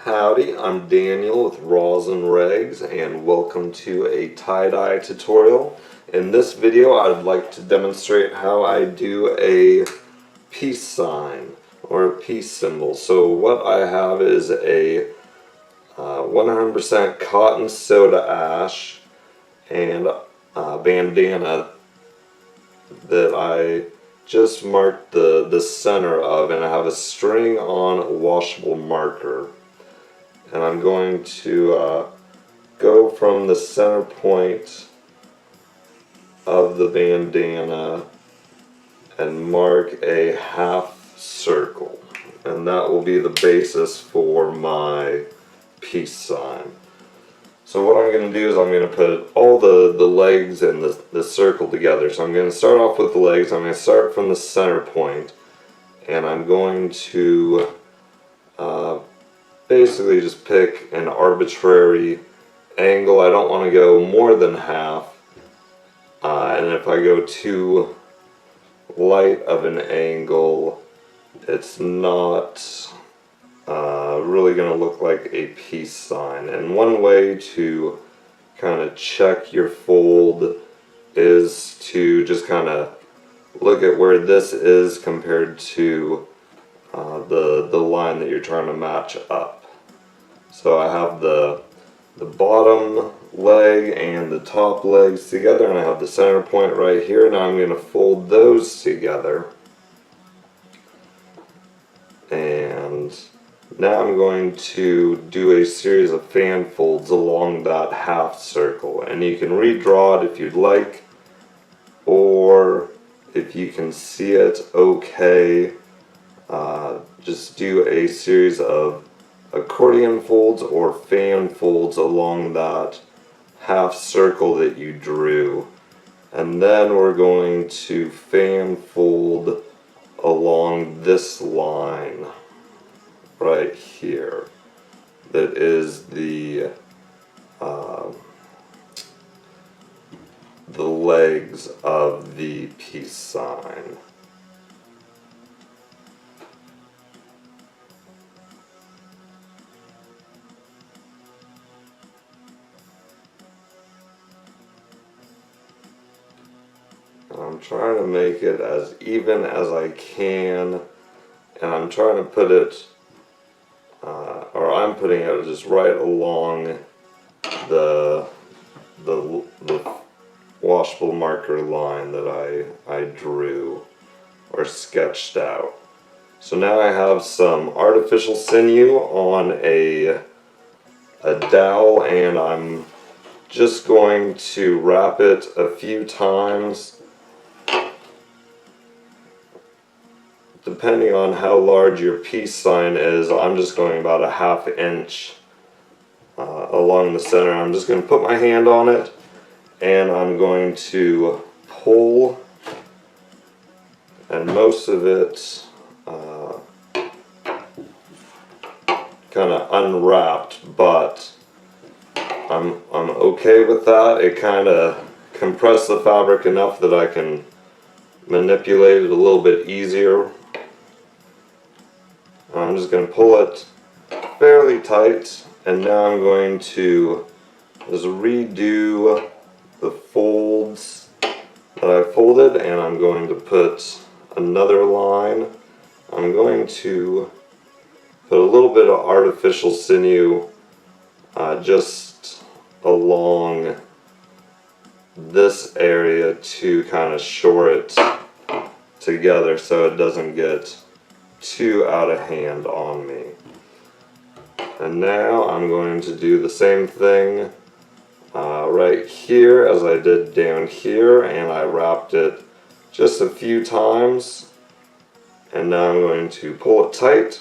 Howdy, I'm Daniel with Roslyn Rags and welcome to a tie-dye tutorial. In this video I'd like to demonstrate how I do a peace sign or a peace symbol. So what I have is a 100% cotton soda ash and bandana that I just marked the center of, and I have a string on washable marker. And I'm going to go from the center point of the bandana and mark a half circle. And that will be the basis for my peace sign. So what I'm going to do is I'm going to put all the legs and the circle together. So I'm going to start off with the legs. I'm going to start from the center point. And I'm going to basically just pick an arbitrary angle. I don't want to go more than half, and if I go too light of an angle, it's not really going to look like a peace sign. And one way to kind of check your fold is to just kind of look at where this is compared to the line that you're trying to match up. So I have the bottom leg and the top legs together, and I have the center point right here. Now I'm going to fold those together, and now I'm going to do a series of fan folds along that half circle, and you can redraw it if you'd like, or if you can see it okay, just do a series of accordion folds or fan folds along that half circle that you drew. And then we're going to fan fold along this line right here that is the legs of the peace sign. I'm trying to make it as even as I can, and I'm trying to put it, or I'm putting it just right along the washable marker line that I drew or sketched out. So now I have some artificial sinew on a dowel, and I'm just going to wrap it a few times. Depending on how large your peace sign is, I'm just going about a ½ inch along the center. I'm just going to put my hand on it, and I'm going to pull, and most of it kind of unwrapped, but I'm okay with that. It kind of compressed the fabric enough that I can manipulate it a little bit easier. I'm just going to pull it fairly tight, and now I'm going to just redo the folds that I folded, and I'm going to put another line. I'm going to put a little bit of artificial sinew just along this area to kind of shore it together so it doesn't get too out of hand on me. And now I'm going to do the same thing right here as I did down here, and I wrapped it just a few times, and now I'm going to pull it tight,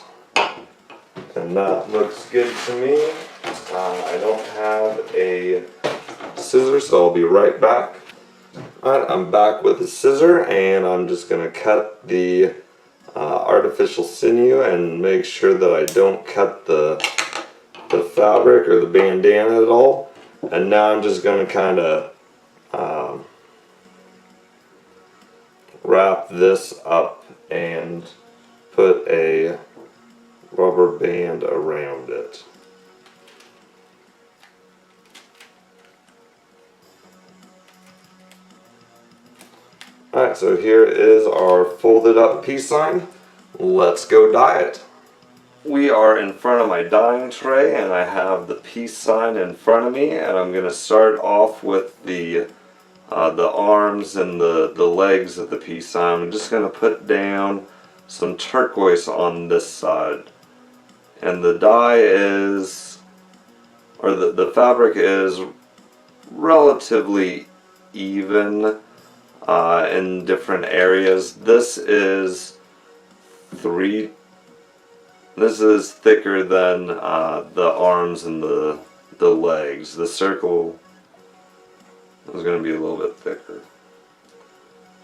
and that looks good to me. I don't have a scissor, so I'll be right back. Alright, I'm back with a scissor, and I'm just going to cut the artificial sinew and make sure that I don't cut the fabric or the bandana at all. And now I'm just going to kind of wrap this up and put a rubber band around it. Alright, so here is our folded up peace sign. Let's go dye it. We are in front of my dyeing tray and I have the peace sign in front of me, and I'm going to start off with the arms and the legs of the peace sign. I'm just going to put down some turquoise on this side. And the dye is, or the fabric is relatively even in different areas. This is thicker than the arms and the legs. The circle is going to be a little bit thicker,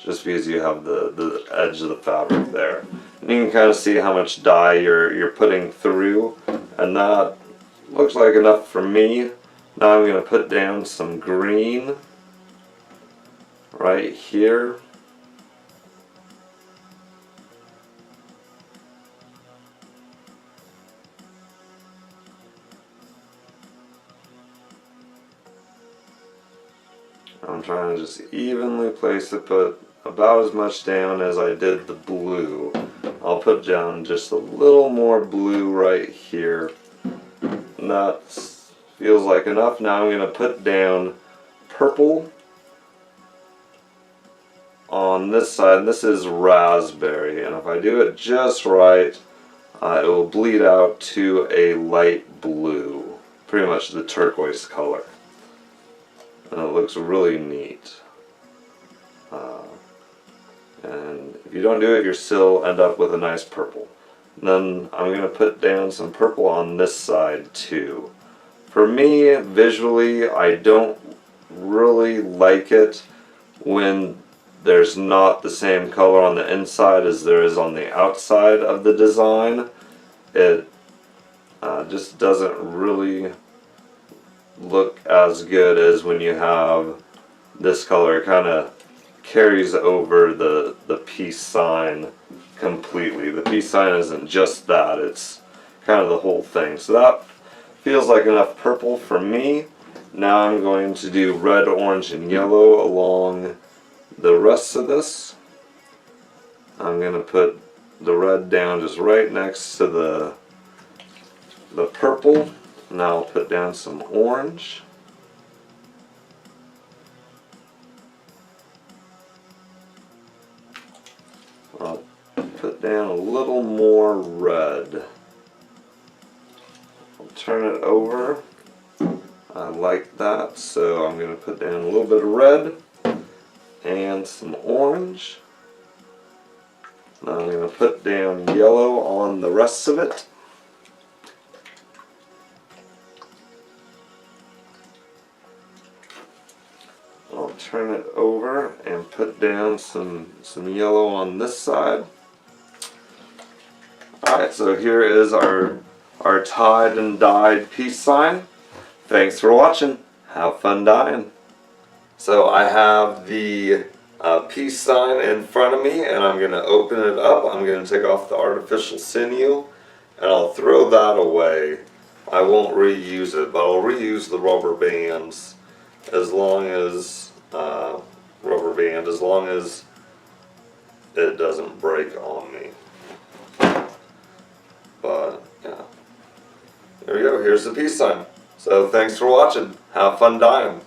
just because you have the edge of the fabric there. And you can kind of see how much dye you're putting through, and that looks like enough for me. Now I'm going to put down some green right here. I'm trying to just evenly place it, put about as much down as I did the blue. I'll put down just a little more blue right here. And that feels like enough. Now I'm going to put down purple on this side. This is raspberry, and if I do it just right, it will bleed out to a light blue, pretty much the turquoise color. And it looks really neat. And if you don't do it, you'll still end up with a nice purple. And then I'm going to put down some purple on this side too. For me, visually, I don't really like it when there's not the same color on the inside as there is on the outside of the design. It just doesn't really look as good as when you have this color. It kind of carries over the peace sign completely. The peace sign isn't just that, it's kind of the whole thing. So that feels like enough purple for me. Now I'm going to do red, orange, and yellow along the rest of this. I'm going to put the red down just right next to the purple. Now I'll put down some orange. I'll put down a little more red. I'll turn it over. I like that, so I'm going to put down a little bit of red and some orange. Now I'm going to put down yellow on the rest of it. I'll turn it over and put down some yellow on this side. Alright, so here is our tied and dyed peace sign. Thanks for watching. Have fun dyeing. So I have the peace sign in front of me, and I'm going to open it up. I'm going to take off the artificial sinew, and I'll throw that away. I won't reuse it, but I'll reuse the rubber bands as long as it doesn't break on me. But yeah, there we go. Here's the peace sign. So thanks for watching. Have fun dyeing.